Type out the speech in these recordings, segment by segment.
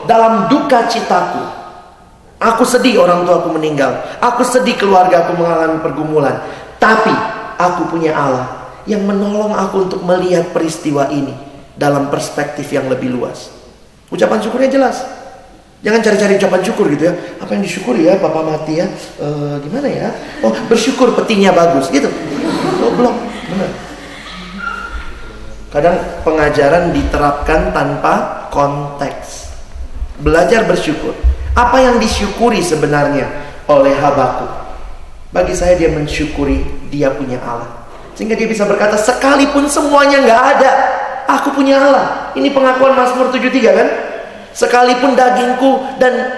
dalam duka citaku, aku sedih orang tuaku meninggal, aku sedih keluarga aku mengalami pergumulan, tapi aku punya Allah yang menolong aku untuk melihat peristiwa ini dalam perspektif yang lebih luas. Ucapan syukurnya jelas. Jangan cari-cari ucapan syukur gitu ya. Apa yang disyukuri ya, Papa mati ya, gimana ya? Oh, bersyukur petinya bagus gitu. Goblok, benar. Kadang pengajaran diterapkan tanpa konteks. Belajar bersyukur. Apa yang disyukuri sebenarnya oleh Habakuk? Bagi saya dia mensyukuri dia punya Allah, sehingga dia bisa berkata, sekalipun semuanya gak ada, aku punya Allah. Ini pengakuan Mazmur 73 kan? Sekalipun dagingku dan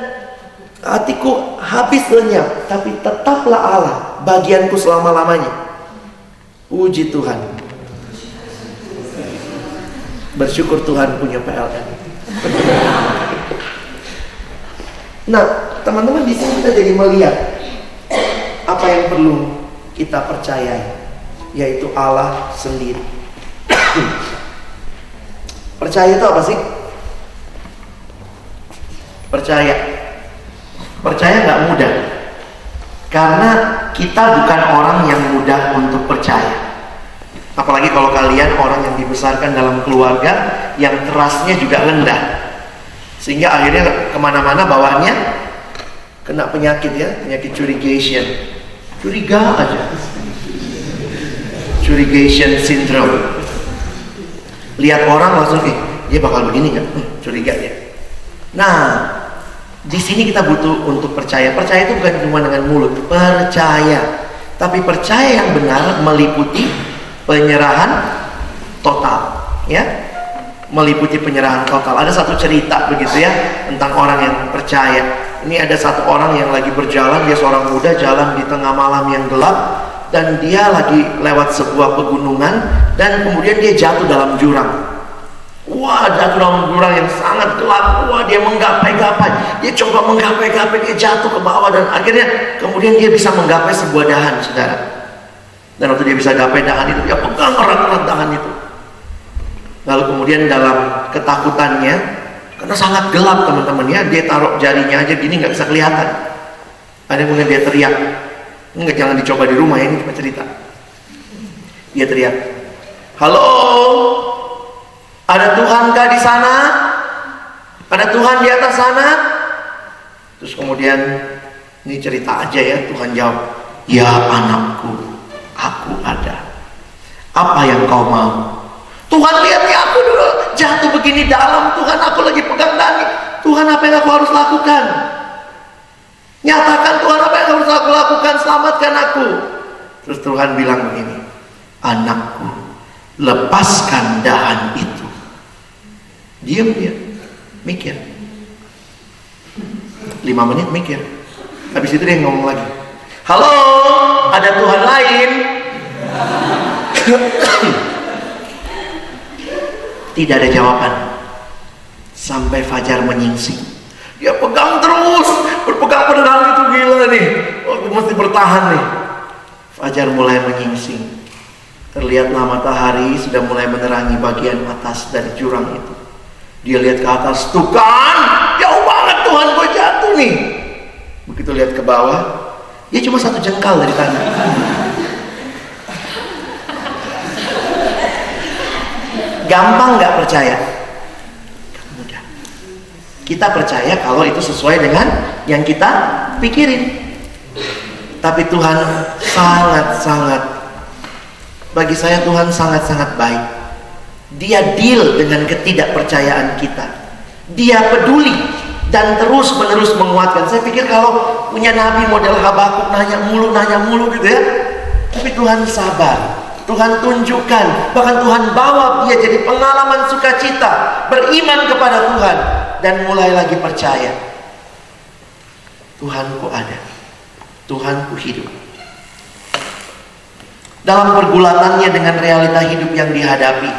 hatiku habis lenyap, tapi tetaplah Allah bagianku selama-lamanya. Puji Tuhan. Bersyukur Tuhan punya PLN. Nah, teman-teman, di sini kita jadi melihat apa yang perlu kita percayai, yaitu Allah sendiri. Percaya itu apa sih? Percaya nggak mudah, karena kita bukan orang yang mudah untuk percaya. Apalagi kalau kalian orang yang dibesarkan dalam keluarga yang trustnya juga rendah, sehingga akhirnya kemana-mana bawahnya kena penyakit ya, penyakit curigation, curiga aja, curigation syndrome. Lihat orang langsung, dia bakal begini kan, curiga ya. Nah, di sini kita butuh untuk percaya. Percaya itu bukan cuma dengan mulut, percaya. Tapi percaya yang benar meliputi penyerahan total, ya. Meliputi penyerahan total. Ada satu cerita begitu ya tentang orang yang percaya. Ini ada satu orang yang lagi berjalan, dia seorang muda jalan di tengah malam yang gelap, dan dia lagi lewat sebuah pegunungan, dan kemudian dia jatuh dalam jurang. Wah, jatuh dalam jurang yang sangat gelap. Wah, dia menggapai-gapai. Dia coba menggapai-gapai, dia jatuh ke bawah, dan akhirnya kemudian dia bisa menggapai sebuah dahan, saudara. Dan waktu dia bisa gapai dahan itu, dia pegang erat-erat dahan itu. Lalu kemudian dalam ketakutannya, karena sangat gelap teman-teman ya, dia taruh jarinya aja gini nggak bisa kelihatan. Ada kemudian dia teriak. Enggak, jangan dicoba di rumah ya, ini cuma cerita. Dia teriak, halo, ada Tuhankah di sana? Ada Tuhan di atas sana? Terus kemudian, ini cerita aja ya, Tuhan jawab, ya anakku, aku ada. Apa yang kau mau? Tuhan, lihat ya aku dulu jatuh begini dalam. Tuhan, aku lagi pegang dani. Tuhan, apa yang aku harus lakukan? Nyatakan Tuhan, apa yang harus aku lakukan? Selamatkan aku. Terus Tuhan bilang begini, anakku, lepaskan dahan itu. Diam dia, mikir 5 menit mikir. Habis itu dia ngomong lagi, halo, ada Tuhan lain? Tidak ada jawaban sampai fajar menyingsing. Dia pegang terus, berpegang pada dahan itu, gila nih, aku mesti bertahan nih. Fajar mulai menyingsing. Terlihatlah matahari sudah mulai menerangi bagian atas dari jurang itu. Dia lihat ke atas, tuh kan, jauh banget Tuhan, gue jatuh nih. Begitu lihat ke bawah, dia cuma 1 jengkal dari tanah. Gampang nggak percaya? Mudah. Kita percaya kalau itu sesuai dengan yang kita pikirin. Tapi Tuhan sangat-sangat, bagi saya Tuhan sangat-sangat baik. Dia deal dengan ketidakpercayaan kita. Dia peduli dan terus-menerus menguatkan. Saya pikir kalau punya nabi model Habakuk nanya mulu gitu ya. Tapi Tuhan sabar. Tuhan tunjukkan, bahkan Tuhan bawa dia jadi pengalaman sukacita, beriman kepada Tuhan, dan mulai lagi percaya. Tuhanku ada, Tuhanku hidup. Dalam pergulatannya dengan realita hidup yang dihadapi,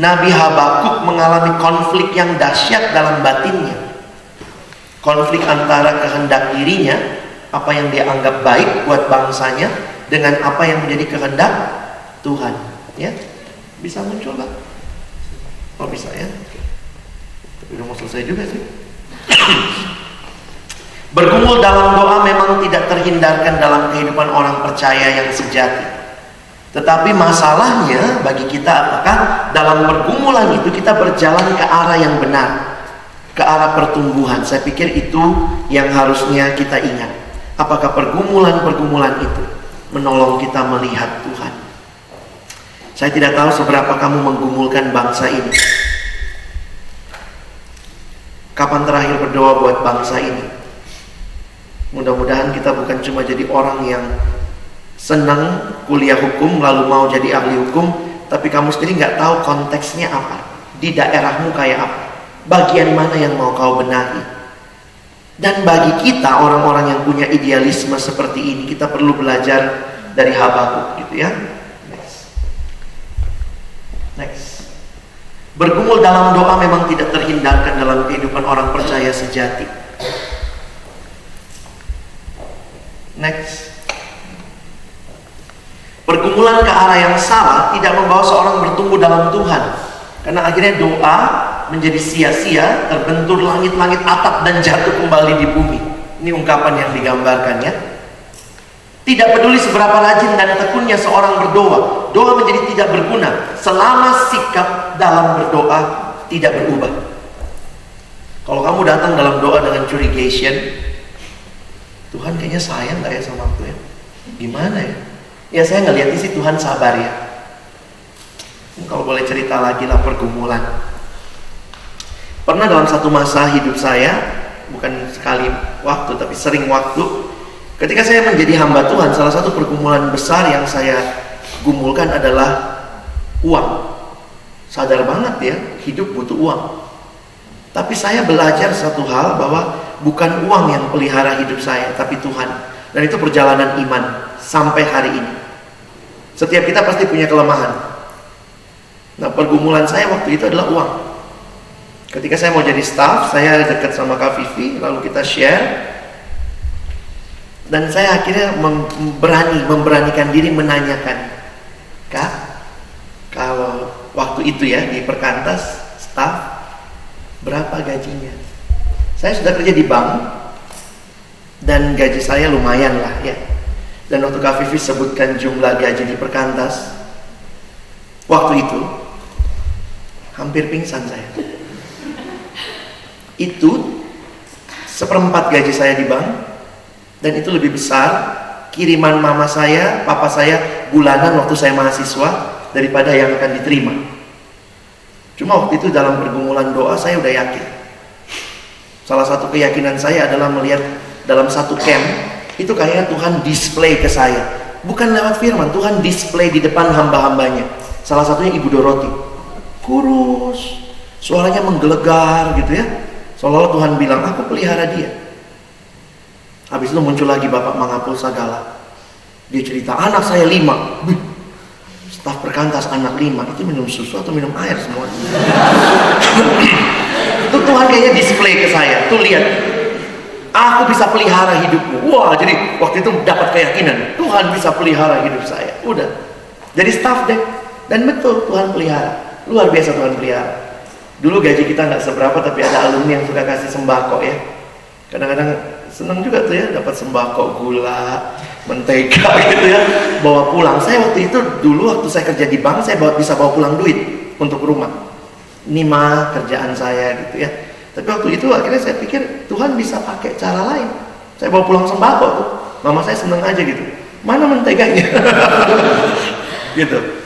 Nabi Habakuk mengalami konflik yang dahsyat dalam batinnya. Konflik antara kehendak dirinya, apa yang dia anggap baik buat bangsanya, dengan apa yang menjadi kehendak Tuhan, ya. Bisa muncul lah. Oh bisa ya. Tapi udah mau selesai juga sih. Bergumul dalam doa memang tidak terhindarkan dalam kehidupan orang percaya yang sejati. Tetapi masalahnya bagi kita apakah dalam pergumulan itu kita berjalan ke arah yang benar, ke arah pertumbuhan. Saya pikir itu yang harusnya kita ingat. Apakah pergumulan-pergumulan itu menolong kita melihat Tuhan? Saya tidak tahu seberapa kamu menggumulkan bangsa ini. Kapan terakhir berdoa buat bangsa ini? Mudah-mudahan kita bukan cuma jadi orang yang senang kuliah hukum lalu mau jadi ahli hukum, tapi kamu sendiri nggak tahu konteksnya apa, di daerahmu kayak apa, bagian mana yang mau kau benahi. Dan bagi kita orang-orang yang punya idealisme seperti ini, kita perlu belajar dari Habakuk gitu ya. Next. Bergumul dalam doa memang tidak terhindarkan dalam kehidupan orang percaya sejati. Next. Pergumulan ke arah yang salah tidak membawa seorang bertumbuh dalam Tuhan. Karena akhirnya doa menjadi sia-sia, terbentur langit-langit atap dan jatuh kembali di bumi. Ini ungkapan yang digambarkan ya. Tidak peduli seberapa rajin dan tekunnya seorang berdoa, doa menjadi tidak berguna selama sikap dalam berdoa tidak berubah. Kalau kamu datang dalam doa dengan curigation, Tuhan kayaknya sayang gak ya sama aku ya? Gimana ya? Ya saya ngeliatnya sih Tuhan sabar ya. Kalau boleh cerita lagi lah pergumulan. Pernah dalam satu masa hidup saya, bukan sekali waktu tapi sering waktu, ketika saya menjadi hamba Tuhan, salah satu pergumulan besar yang saya gumulkan adalah uang. Sadar banget ya, hidup butuh uang. Tapi saya belajar satu hal bahwa bukan uang yang pelihara hidup saya, tapi Tuhan. Dan itu perjalanan iman sampai hari ini. Setiap kita pasti punya kelemahan. Nah, pergumulan saya waktu itu adalah uang. Ketika saya mau jadi staff, saya dekat sama Kak Vivi, lalu kita share. Dan saya akhirnya memberanikan diri menanyakan, Kak, kalau waktu itu ya di Perkantas staff, berapa gajinya? Saya sudah kerja di bank dan gaji saya lumayan lah ya. Dan waktu Kak Vivi sebutkan jumlah gaji di Perkantas, waktu itu hampir pingsan saya. Itu seperempat gaji saya di bank, dan itu lebih besar kiriman mama saya, papa saya bulanan waktu saya mahasiswa daripada yang akan diterima. Cuma waktu itu dalam pergumulan doa saya udah yakin. Salah satu keyakinan saya adalah melihat dalam satu camp, itu kayaknya Tuhan display ke saya. Bukan lewat firman, Tuhan display di depan hamba-hambanya. Salah satunya Ibu Doroti. Kurus, suaranya menggelegar gitu ya. Seolah-olah Tuhan bilang, aku pelihara dia. Habis itu muncul lagi Bapak Mangapul Sagala. Dia cerita, anak saya 5. Staf Perkantas anak 5. Itu minum susu atau minum air semua? Itu Tuhan kayaknya display ke saya. Tuh lihat, aku bisa pelihara hidupmu. Wah, jadi waktu itu dapat keyakinan, Tuhan bisa pelihara hidup saya. Udah, jadi staf deh. Dan betul, Tuhan pelihara. Luar biasa Tuhan pelihara. Dulu gaji kita nggak seberapa, tapi ada alumni yang suka kasih sembako ya. Kadang-kadang senang juga tuh ya, dapat sembako, gula, mentega gitu ya, bawa pulang. Saya waktu itu dulu waktu saya kerja di bank, saya bisa bawa pulang duit untuk rumah. Ini mah kerjaan saya gitu ya. Tapi waktu itu akhirnya saya pikir Tuhan bisa pakai cara lain. Saya bawa pulang sembako tuh, mama saya seneng aja gitu. Mana menteganya? Gitu.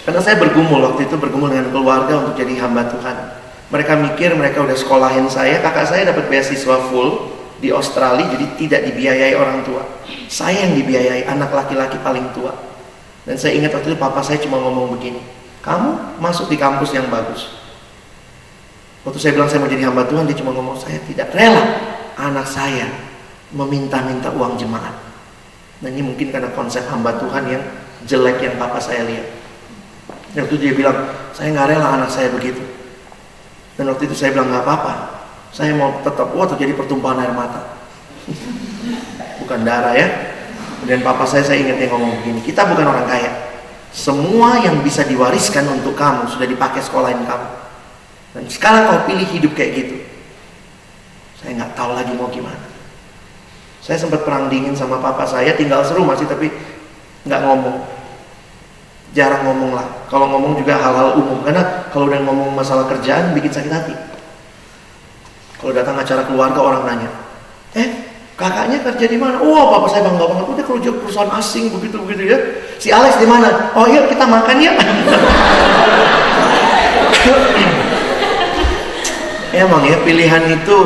Karena saya bergumul waktu itu, bergumul dengan keluarga untuk jadi hamba Tuhan. Mereka mikir mereka udah sekolahin saya. Kakak saya dapat beasiswa full di Australia, jadi tidak dibiayai orang tua. Saya yang dibiayai, anak laki-laki paling tua. Dan saya ingat waktu itu papa saya cuma ngomong begini, kamu masuk di kampus yang bagus. Waktu saya bilang saya mau jadi hamba Tuhan, dia cuma ngomong, saya tidak rela anak saya meminta-minta uang jemaat. Dan ini mungkin karena konsep hamba Tuhan yang jelek yang papa saya lihat. Dan waktu itu dia bilang, saya nggak rela anak saya begitu. Dan waktu itu saya bilang, nggak apa-apa, saya mau tetap terjadi pertumpahan air mata. Bukan darah ya. Kemudian papa saya ingat dia ngomong begini, kita bukan orang kaya. Semua yang bisa diwariskan untuk kamu sudah dipakai sekolahin kamu. Dan sekarang kau pilih hidup kayak gitu. Saya nggak tahu lagi mau gimana. Saya sempat perang dingin sama papa saya, tinggal serumah sih tapi nggak ngomong. Jarang ngomong lah. Kalau ngomong juga hal-hal umum, karena kalau udah ngomong masalah kerjaan bikin sakit hati. Kalau datang acara keluarga orang nanya, kakaknya kerja di mana? Oh, papa saya bangga banget. Udah kerja perusahaan asing begitu ya. Si Alex di mana? Oh iya, kita makan ya. Emang ya, pilihan itu.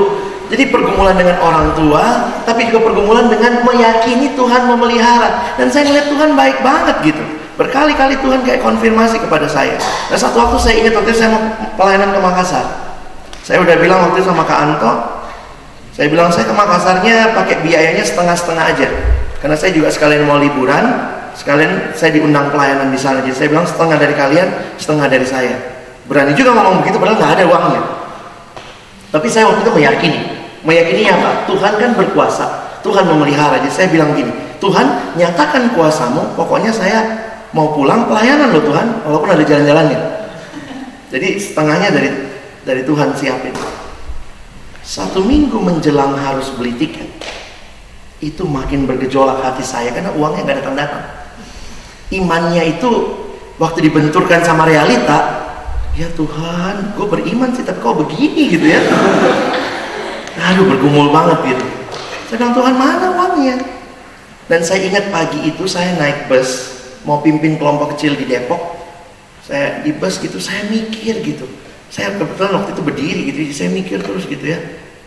Jadi pergumulan dengan orang tua, tapi juga pergumulan dengan meyakini Tuhan memelihara. Dan saya melihat Tuhan baik banget gitu. Berkali-kali Tuhan kayak konfirmasi kepada saya. Dan satu waktu saya ingat waktu saya mau pelayanan ke Makassar. Saya udah bilang waktu itu sama Kak Anto, saya bilang saya ke Makassarnya pakai biayanya setengah-setengah aja. Karena saya juga sekalian mau liburan, sekalian saya diundang pelayanan di sana. Jadi saya bilang setengah dari kalian, setengah dari saya. Berani juga ngomong begitu padahal nggak ada uangnya. Tapi saya waktu itu meyakini apa? Tuhan kan berkuasa, Tuhan memelihara. Jadi saya bilang gini, Tuhan nyatakan kuasamu, pokoknya saya mau pulang pelayanan loh Tuhan, walaupun ada jalan-jalannya. Jadi setengahnya dari Tuhan siapin. 1 minggu menjelang harus beli tiket, itu makin bergejolak hati saya karena uangnya nggak datang-datang. Imannya itu waktu dibenturkan sama realita, ya Tuhan, gue beriman sih tapi kok begini gitu ya. Aduh, bergumul banget gitu. Saya bilang, Tuhan mana uangnya? Dan saya ingat pagi itu saya naik bus mau pimpin kelompok kecil di Depok. Saya di bus gitu, saya mikir gitu. Saya kebetulan waktu itu berdiri gitu, saya mikir terus gitu ya.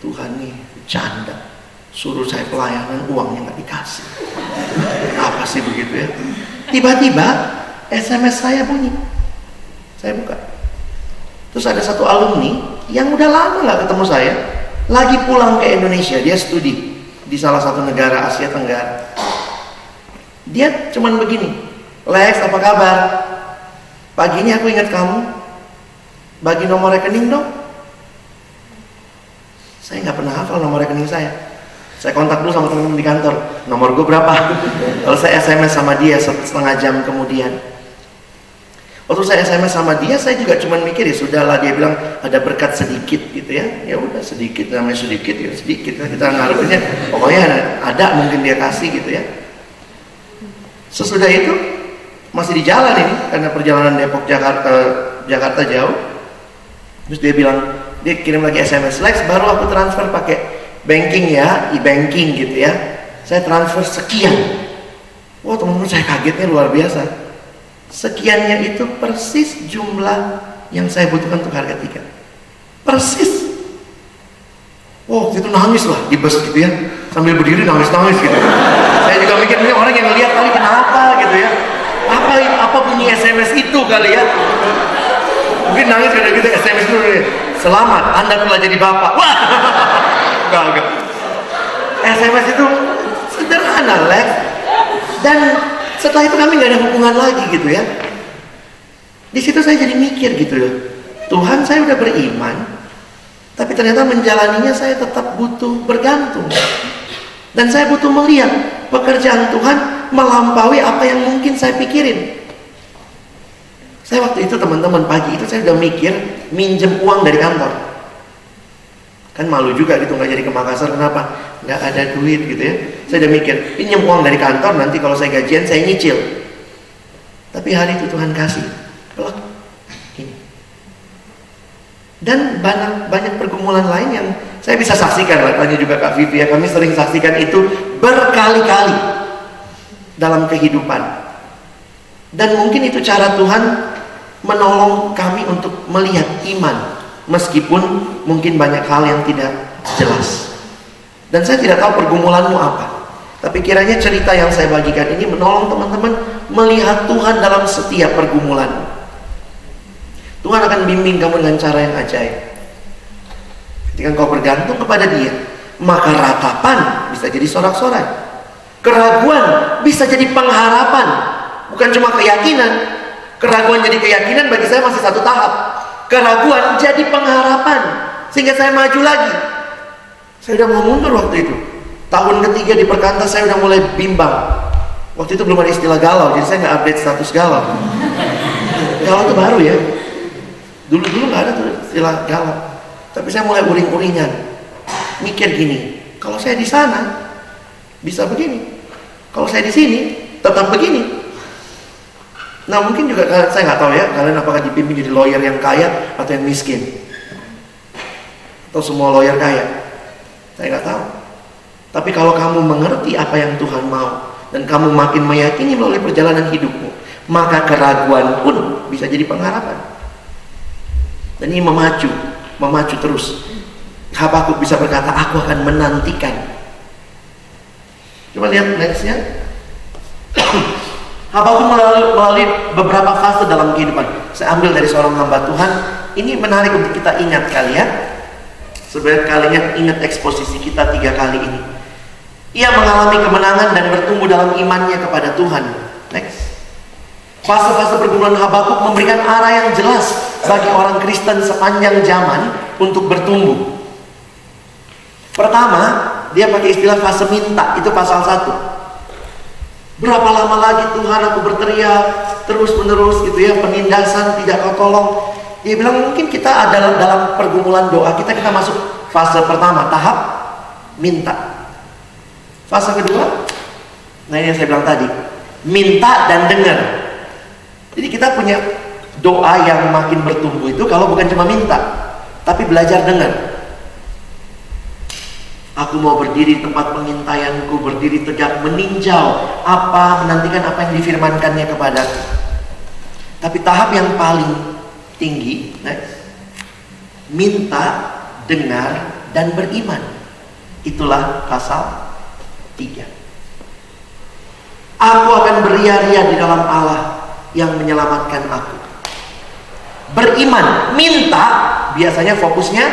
Tuhan nih, canda. Suruh saya pelayanan, uangnya nggak dikasih. Apa sih begitu ya? Tiba-tiba SMS saya bunyi. Saya buka. Terus ada satu alumni yang udah lama nggak ketemu saya, lagi pulang ke Indonesia. Dia studi di salah satu negara Asia Tenggara. Dia cuman begini, Lex, apa kabar? Pagi ini aku ingat kamu. Bagi nomor rekening dong. Saya nggak pernah hafal nomor rekening saya. Saya kontak dulu sama teman-teman di kantor. Nomor gue berapa? Lalu saya SMS sama dia setengah jam kemudian. Waktu saya SMS sama dia, saya juga cuma mikir ya sudahlah, dia bilang ada berkat sedikit gitu ya. Ya udah sedikit, namanya sedikit ya sedikit. Kita ngarepinnya pokoknya ada mungkin dia kasih gitu ya. Sesudah itu masih di jalan ini karena perjalanan Depok Jakarta jauh. Terus dia bilang, dia kirim lagi SMS, Lex, baru aku transfer pakai banking ya, e-banking gitu ya. Saya transfer sekian. Wah, teman-teman, saya kagetnya luar biasa. Sekiannya itu persis jumlah yang saya butuhkan untuk harga tiket. Persis. Wah, waktu itu nangis lah di bus gitu ya. Sambil berdiri nangis-nangis gitu. Saya juga mikir, ini orang yang ngeliat kali kenapa gitu ya. Apa bunyi SMS itu kali ya. Mungkin nangis karena kita SMS dulu nih. Selamat, Anda telah jadi bapak. Wah, enggak. SMS itu sederhana, Lex. Dan setelah itu kami nggak ada hubungan lagi gitu ya. Di situ saya jadi mikir gitu loh. Tuhan, saya udah beriman, tapi ternyata menjalaninya saya tetap butuh bergantung. Dan saya butuh melihat pekerjaan Tuhan melampaui apa yang mungkin saya pikirin. Saya waktu itu teman-teman pagi itu saya udah mikir minjem uang dari kantor. Kan malu juga gitu nggak jadi ke Makassar, kenapa? Nggak ada duit gitu ya. Saya udah mikir pinjem uang dari kantor, nanti kalau saya gajian saya nyicil. Tapi hari itu Tuhan kasih pelak ini. Dan banyak pergumulan lain yang saya bisa saksikan lah, tanya juga Kak Vivi ya, kami sering saksikan itu berkali-kali dalam kehidupan. Dan mungkin itu cara Tuhan menolong kami untuk melihat iman meskipun mungkin banyak hal yang tidak jelas. Dan saya tidak tahu pergumulanmu apa, tapi kiranya cerita yang saya bagikan ini menolong teman-teman melihat Tuhan dalam setiap pergumulan. Tuhan akan bimbing kamu dengan cara yang ajaib. Ketika kau bergantung kepada Dia, maka ratapan bisa jadi sorak-sorai, keraguan bisa jadi pengharapan. Bukan cuma keyakinan. Keraguan jadi keyakinan bagi saya masih satu tahap. Keraguan jadi pengharapan sehingga saya maju lagi. Saya udah mau mundur waktu itu. Tahun ketiga di Perkantas saya udah mulai bimbang. Waktu itu belum ada istilah galau, jadi saya nggak update status galau. Galau itu baru ya. Dulu nggak ada tuh istilah galau. Tapi saya mulai uring-uringan. mikir gini, kalau saya di sana bisa begini, kalau saya di sini tetap begini. Nah mungkin juga saya nggak tahu ya, kalian apakah dipimpin jadi lawyer yang kaya atau yang miskin, atau semua lawyer kaya, saya nggak tahu. Tapi kalau kamu mengerti apa yang Tuhan mau dan kamu makin meyakini melalui perjalanan hidupmu, maka keraguan pun bisa jadi pengharapan. Dan ini memacu terus. Habakuk bisa berkata, aku akan menantikan. Coba lihat nextnya. Habakuk melalui beberapa fase dalam kehidupan. Saya ambil dari seorang hamba Tuhan. Ini menarik untuk kita ingat kali ya. Sebenarnya kalian ingat eksposisi kita 3 kali ini. Ia mengalami kemenangan dan bertumbuh dalam imannya kepada Tuhan. Next. Fase-fase pergumulan Habakuk memberikan arah yang jelas bagi orang Kristen sepanjang zaman untuk bertumbuh. Pertama, dia pakai istilah fase minta, itu pasal 1. Berapa lama lagi Tuhan aku berteriak terus menerus gitu ya, penindasan tidak kau tolong. Dia bilang mungkin kita adalah dalam pergumulan doa kita masuk fase pertama, tahap minta. Fase kedua, nah ini yang saya bilang tadi, minta dan dengar. Jadi kita punya doa yang makin bertumbuh itu kalau bukan cuma minta, tapi belajar dengar. Aku mau berdiri di tempat pengintaianku, berdiri tegak, meninjau menantikan apa yang difirmankannya kepadaku. Tapi tahap yang paling tinggi, next, minta, dengar, dan beriman. Itulah pasal 3. Aku akan beria-ria di dalam Allah yang menyelamatkan aku. Beriman, minta, biasanya fokusnya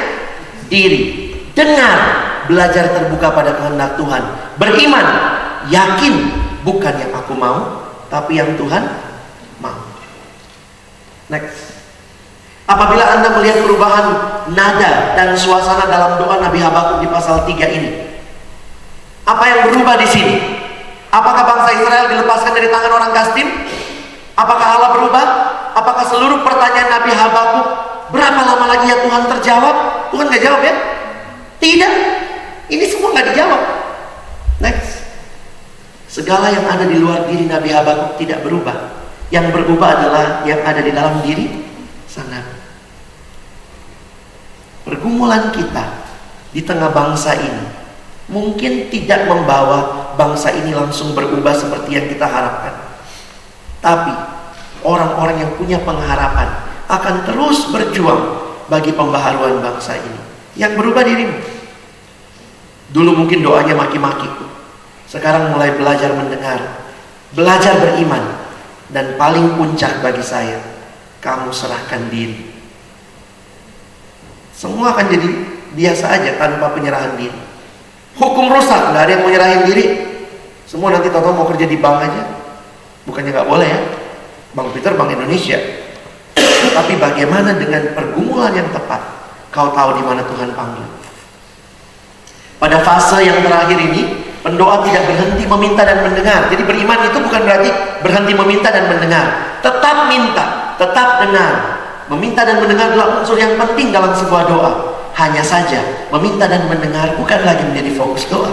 diri. Dengar, belajar terbuka pada kehendak Tuhan. Beriman, yakin bukan yang aku mau, tapi yang Tuhan mau. Next. Apabila Anda melihat perubahan nada dan suasana dalam doa Nabi Habakuk di pasal 3 ini, apa yang berubah di sini? Apakah bangsa Israel dilepaskan dari tangan orang Kasdim? Apakah Allah berubah? Apakah seluruh pertanyaan Nabi Habakuk, berapa lama lagi ya Tuhan, terjawab? Tuhan nggak jawab ya? Tidak. Ini semua nggak dijawab. Next. Segala yang ada di luar diri Nabi Habakuk tidak berubah. Yang berubah adalah yang ada di dalam diri sang nabi. Pergumulan kita di tengah bangsa ini mungkin tidak membawa bangsa ini langsung berubah seperti yang kita harapkan. Tapi orang-orang yang punya pengharapan akan terus berjuang bagi pembaharuan bangsa ini. Yang berubah dirimu. Dulu mungkin doanya maki-maki, sekarang mulai belajar mendengar, belajar beriman, dan paling puncak bagi saya, kamu serahkan diri. Semua akan jadi biasa aja tanpa penyerahan diri. Hukum rusak, nggak ada yang mau nyerahin diri. Semua nanti tahu mau kerja di bank aja. Bukannya nggak boleh ya, Bang Peter, Bank Indonesia. Tapi bagaimana dengan pergumulan yang tepat? Kau tahu di mana Tuhan panggil. Pada fase yang terakhir ini, pendoa tidak berhenti meminta dan mendengar. Jadi beriman itu bukan berarti berhenti meminta dan mendengar. Tetap minta, tetap dengar. Meminta dan mendengar adalah unsur yang penting dalam sebuah doa. Hanya saja, meminta dan mendengar bukan lagi menjadi fokus doa.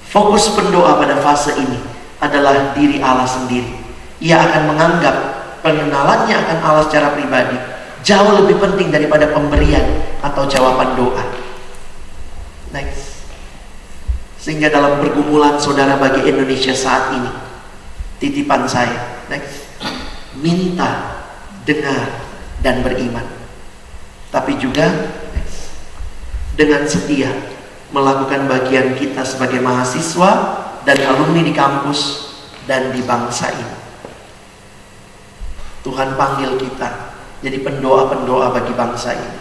Fokus pendoa pada fase ini adalah diri Allah sendiri. Ia akan menganggap pengenalannya akan Allah secara pribadi jauh lebih penting daripada pemberian atau jawaban doa. Next. Sehingga dalam pergumulan saudara bagi Indonesia saat ini, titipan saya, next, minta, dengar, dan beriman. Tapi juga next, dengan setia melakukan bagian kita sebagai mahasiswa dan alumni di kampus dan di bangsa ini. Tuhan panggil kita jadi pendoa-pendoa bagi bangsa ini.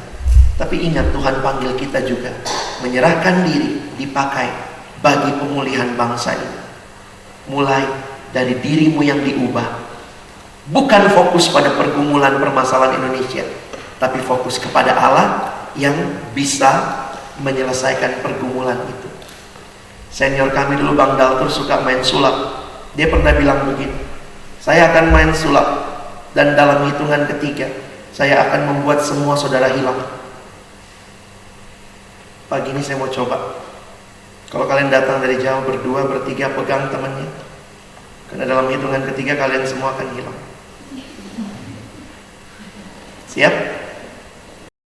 Tapi ingat, Tuhan panggil kita juga menyerahkan diri, dipakai bagi pemulihan bangsa ini. Mulai dari dirimu yang diubah. Bukan fokus pada pergumulan permasalahan Indonesia, tapi fokus kepada Allah yang bisa menyelesaikan pergumulan itu. Senior kami dulu, Bang Daltur, suka main sulap. Dia pernah bilang begini, saya akan main sulap dan dalam hitungan ketiga saya akan membuat semua saudara hilang. Pagi ini saya mau coba. Kalau kalian datang dari jauh berdua, bertiga, pegang temannya. Karena dalam hitungan ketiga kalian semua akan hilang. Siap?